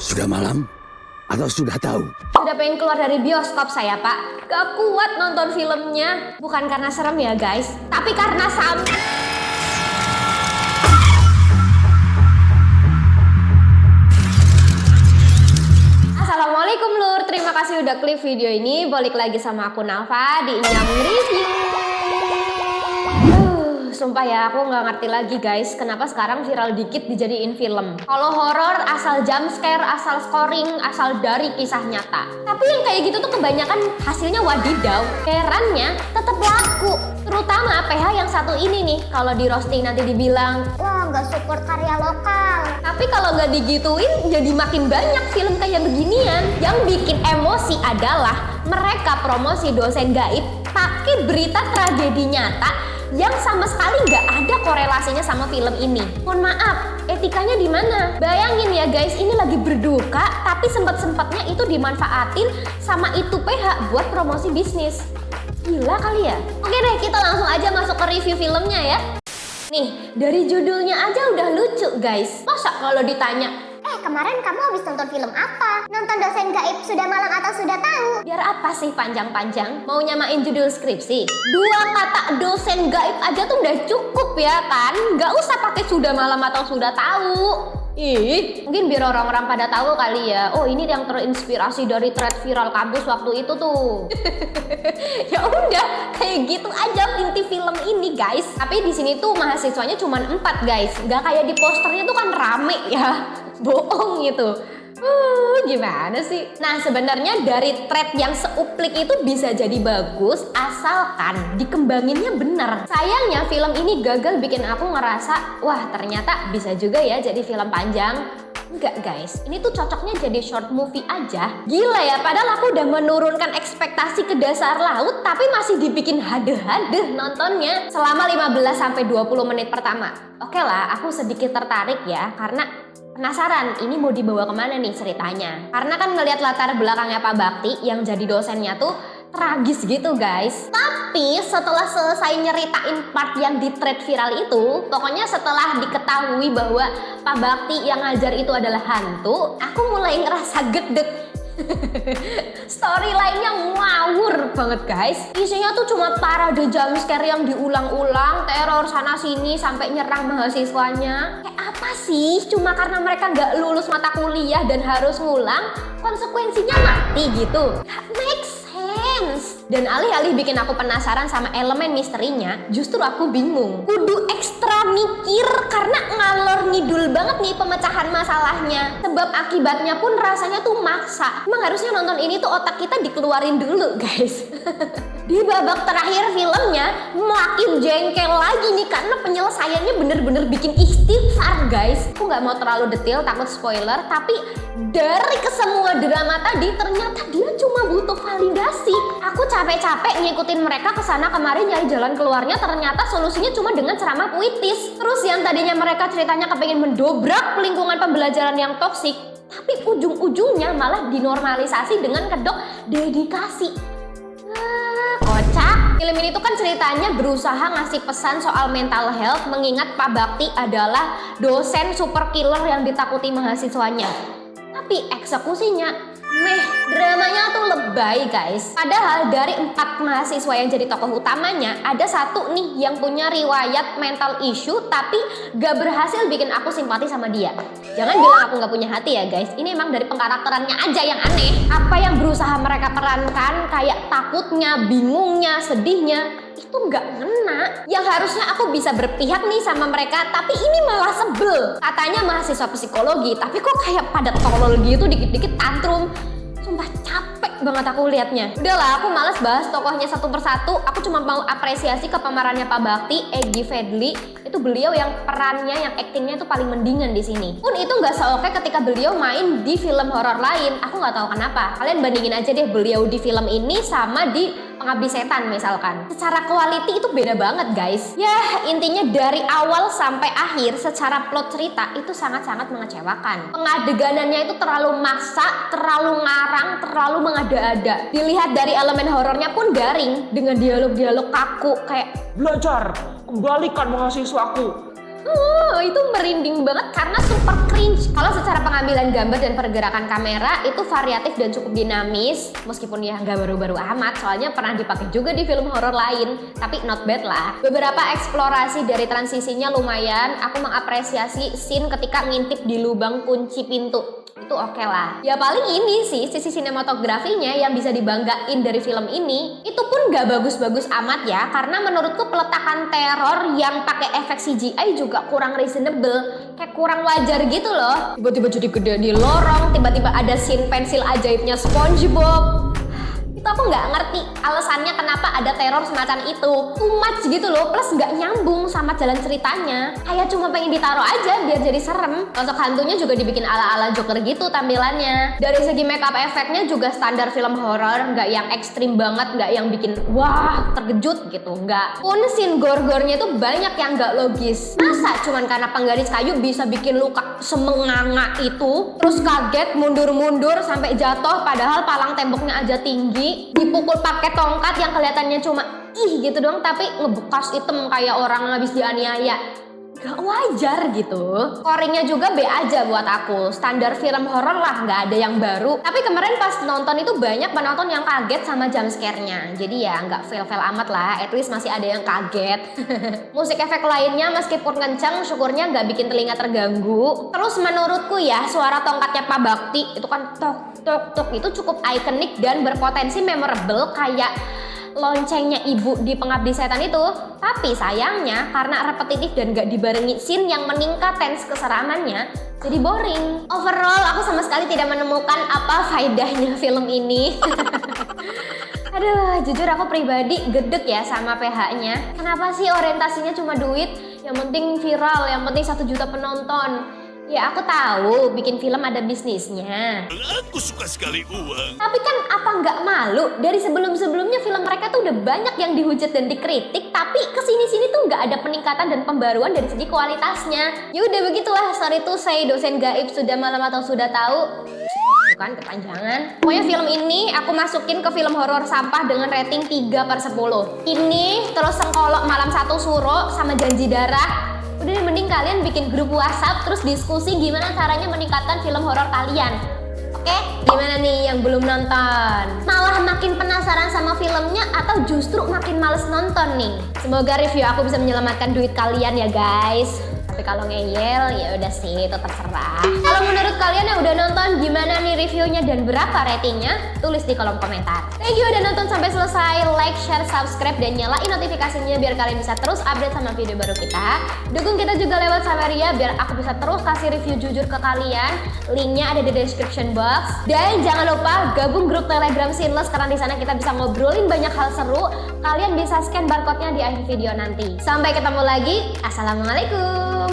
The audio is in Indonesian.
Sudah malam atau sudah tahu? Udah pengen keluar dari bioskop saya, Pak. Gak kuat nonton filmnya. Bukan karena serem ya, guys. Tapi karena Assalamualaikum Lur, terima kasih udah klik video ini. Balik lagi sama aku Nafa di Inyam Review. Sumpah ya, aku nggak ngerti lagi guys, kenapa sekarang viral dikit dijadiin film. Kalau horor asal jump scare, asal scoring, asal dari kisah nyata. Tapi yang kayak gitu tuh kebanyakan hasilnya wadidaw. Herannya tetap laku. Terutama PH yang satu ini nih, kalau di roasting nanti dibilang, wah nggak support karya lokal. Tapi kalau nggak digituin, jadi makin banyak film kayak beginian. Yang bikin emosi adalah mereka promosi dosen gaib pakai berita tragedi nyata yang sama sekali nggak ada korelasinya sama film ini. Mohon maaf, etikanya di mana? Bayangin ya guys, ini lagi berduka, tapi sempat-sempatnya itu dimanfaatin sama itu PH buat promosi bisnis. Gila kali ya? Oke deh, kita langsung aja masuk ke review filmnya ya. Nih, dari judulnya aja udah lucu guys. Masa kalau ditanya, kemarin kamu habis nonton film apa? Nonton dosen gaib sudah malang atau sudah tahu? biar apa sih panjang-panjang? Mau nyamain judul skripsi? 2 kata dosen gaib aja tuh udah cukup ya kan? Nggak usah pakai sudah malam atau sudah tahu. Ih, mungkin biar orang-orang pada tahu kali ya. Oh, ini yang terinspirasi dari thread viral kampus waktu itu tuh. Ya udah, kayak gitu aja inti film ini guys. Tapi di sini tuh mahasiswanya cuma 4 guys. Nggak kayak di posternya tuh kan rame ya. Bohong gitu. Gimana sih? Nah, sebenarnya dari thread yang seuplik itu bisa jadi bagus asalkan dikembanginnya bener. Sayangnya film ini gagal bikin aku ngerasa, wah ternyata bisa juga ya jadi film panjang. Enggak guys, ini tuh cocoknya jadi short movie aja. Gila ya, padahal aku udah menurunkan ekspektasi ke dasar laut tapi masih dibikin hadeh-hadeh nontonnya selama 15-20 menit pertama. Oke lah, aku sedikit tertarik ya karena penasaran ini mau dibawa kemana nih ceritanya. Karena kan ngelihat latar belakangnya Pak Bakti yang jadi dosennya tuh tragis gitu guys. Tapi setelah selesai nyeritain part yang di thread viral itu, pokoknya setelah diketahui bahwa Pak Bakti yang ngajar itu adalah hantu, aku mulai ngerasa gedeg. Storyline-nya ngawur banget guys. Isinya tuh cuma parade jump scare yang diulang-ulang, teror sana sini sampai nyerang mahasiswanya. Kayak apa sih? Cuma karena mereka nggak lulus mata kuliah dan harus ngulang, konsekuensinya mati gitu. Gak make sense. Dan alih-alih bikin aku penasaran sama elemen misterinya, justru aku bingung. Kudu ekstra mikir karena ngalor ngidul banget nih pemecahan masalahnya. Sebab akibatnya pun rasanya tuh maksa. Emang harusnya nonton ini tuh otak kita dikeluarin dulu guys. Di babak terakhir filmnya makin jengkel lagi nih karena penyelesaiannya bener-bener bikin istighfar guys. Aku nggak mau terlalu detail takut spoiler, tapi dari kesemua drama tadi ternyata dia cuma butuh validasi. Aku capek-capek ngikutin mereka kesana kemari nyari jalan keluarnya, ternyata solusinya cuma dengan ceramah puitis. Terus yang tadinya mereka ceritanya kepengen mendobrak lingkungan pembelajaran yang toksik, tapi ujung-ujungnya malah dinormalisasi dengan kedok dedikasi. Kocak. Film ini tuh kan ceritanya berusaha ngasih pesan soal mental health, mengingat Pak Bakti adalah dosen super killer yang ditakuti mahasiswanya. Tapi eksekusinya dramanya tuh lebay guys. Padahal dari 4 mahasiswa yang jadi tokoh utamanya, ada satu nih yang punya riwayat mental issue tapi gak berhasil bikin aku simpati sama dia. Jangan bilang aku gak punya hati ya guys. Ini emang dari pengkarakterannya aja yang aneh. Apa yang berusaha mereka perankan, kayak takutnya, bingungnya, sedihnya, itu nggak ngena. Yang harusnya aku bisa berpihak nih sama mereka, tapi ini malah sebel. Katanya mahasiswa psikologi, tapi kok kayak pada tolol gitu, dikit-dikit tantrum. Sumpah capek banget aku liatnya. Udahlah, aku males bahas tokohnya satu persatu. Aku cuma mau apresiasi ke pemerannya Pak Bakti, Egy Fedli. Itu beliau yang perannya, yang aktingnya itu paling mendingan di sini. Pun itu nggak seoke ketika beliau main di film horor lain. Aku nggak tahu kenapa. Kalian bandingin aja deh beliau di film ini sama di Pengabdi Setan misalkan. Secara quality itu beda banget guys. Ya intinya dari awal sampai akhir secara plot cerita itu sangat-sangat mengecewakan. Pengadeganannya itu terlalu maksa, terlalu ngarang, terlalu mengada-ada. Dilihat dari elemen horornya pun garing dengan dialog-dialog kaku kayak belajar, kembalikan mahasiswaku. Itu merinding banget karena super cringe. Kalau secara pengambilan gambar dan pergerakan kamera itu variatif dan cukup dinamis, meskipun ya nggak baru-baru amat, soalnya pernah dipakai juga di film horor lain, tapi not bad lah. Beberapa eksplorasi dari transisinya lumayan. Aku mengapresiasi scene ketika ngintip di lubang kunci pintu. Itu oke lah. Ya paling ini sih sisi sinematografinya yang bisa dibanggain dari film ini. Itu pun gak bagus-bagus amat ya, karena menurutku peletakan teror yang pakai efek CGI juga kurang reasonable, kayak kurang wajar gitu loh. Tiba-tiba jadi gede di lorong, tiba-tiba ada scene pensil ajaibnya SpongeBob. Itu aku nggak ngerti alasannya kenapa ada teror semacam itu. Too much gitu loh, plus nggak nyambung sama jalan ceritanya. Kayak cuma pengen ditaruh aja biar jadi serem. Sosok hantunya juga dibikin ala-ala Joker gitu tampilannya. Dari segi makeup efeknya juga standar film horor, nggak yang ekstrim banget, nggak yang bikin wah terkejut gitu, nggak. Pun scene gore-gore-nya itu banyak yang nggak logis. Masa cuman karena penggaris kayu bisa bikin luka semenganga itu, terus kaget mundur-mundur sampai jatuh padahal palang temboknya aja tinggi, dipukul pakai tongkat yang kelihatannya cuma gitu doang tapi ngebekas item kayak orang habis dianiaya. Gak wajar gitu. Scoringnya juga B aja buat aku. Standar film horor lah, nggak ada yang baru. Tapi kemarin pas nonton itu banyak penonton yang kaget sama jump scare-nya. Jadi ya nggak fail-fail amat lah. At least masih ada yang kaget. Musik efek lainnya meskipun kencang, syukurnya nggak bikin telinga terganggu. Terus menurutku ya suara tongkatnya Pak Bakti itu kan tok tok tok itu cukup ikonik dan berpotensi memorable kayak loncengnya ibu di Pengabdi Setan itu. Tapi sayangnya karena repetitif dan gak dibarengi scene yang meningkat tense keseramannya, jadi boring. Overall aku sama sekali tidak menemukan apa faedahnya film ini. Aduh, jujur aku pribadi gedek ya sama PH-nya. Kenapa sih orientasinya cuma duit? Yang penting viral, yang penting 1 juta penonton. Ya aku tahu bikin film ada bisnisnya. Aku suka sekali uang. Tapi kan apa nggak malu? Dari sebelum-sebelumnya film mereka tuh udah banyak yang dihujat dan dikritik, tapi kesini-sini tuh nggak ada peningkatan dan pembaruan dari segi kualitasnya. Ya udah begitulah, sorry to say, dosen gaib sudah malam atau sudah tahu. Bukan kepanjangan. Pokoknya film ini aku masukin ke film horor sampah dengan rating 3/10. Ini terus Sengkolok Malam 1 Suro sama Janji Darah. Udah mending kalian bikin grup WhatsApp terus diskusi gimana caranya meningkatkan film horor kalian. Oke? Gimana nih yang belum nonton? Malah makin penasaran sama filmnya atau justru makin males nonton nih? Semoga review aku bisa menyelamatkan duit kalian ya guys. Tapi kalau ngeyel ya udah sih, itu terserah. Kalau menurut kalian yang udah nonton gimana nih reviewnya dan berapa ratingnya? Tulis di kolom komentar. Thank you udah nonton sampai selesai. Like, share, subscribe dan nyalain notifikasinya biar kalian bisa terus update sama video baru kita. Dukung kita juga lewat Saweria biar aku bisa terus kasih review jujur ke kalian. Linknya ada di description box. Dan jangan lupa gabung grup Telegram Sinless karena di sana kita bisa ngobrolin banyak hal seru. Kalian bisa scan barcode-nya di akhir video nanti. Sampai ketemu lagi. Assalamualaikum.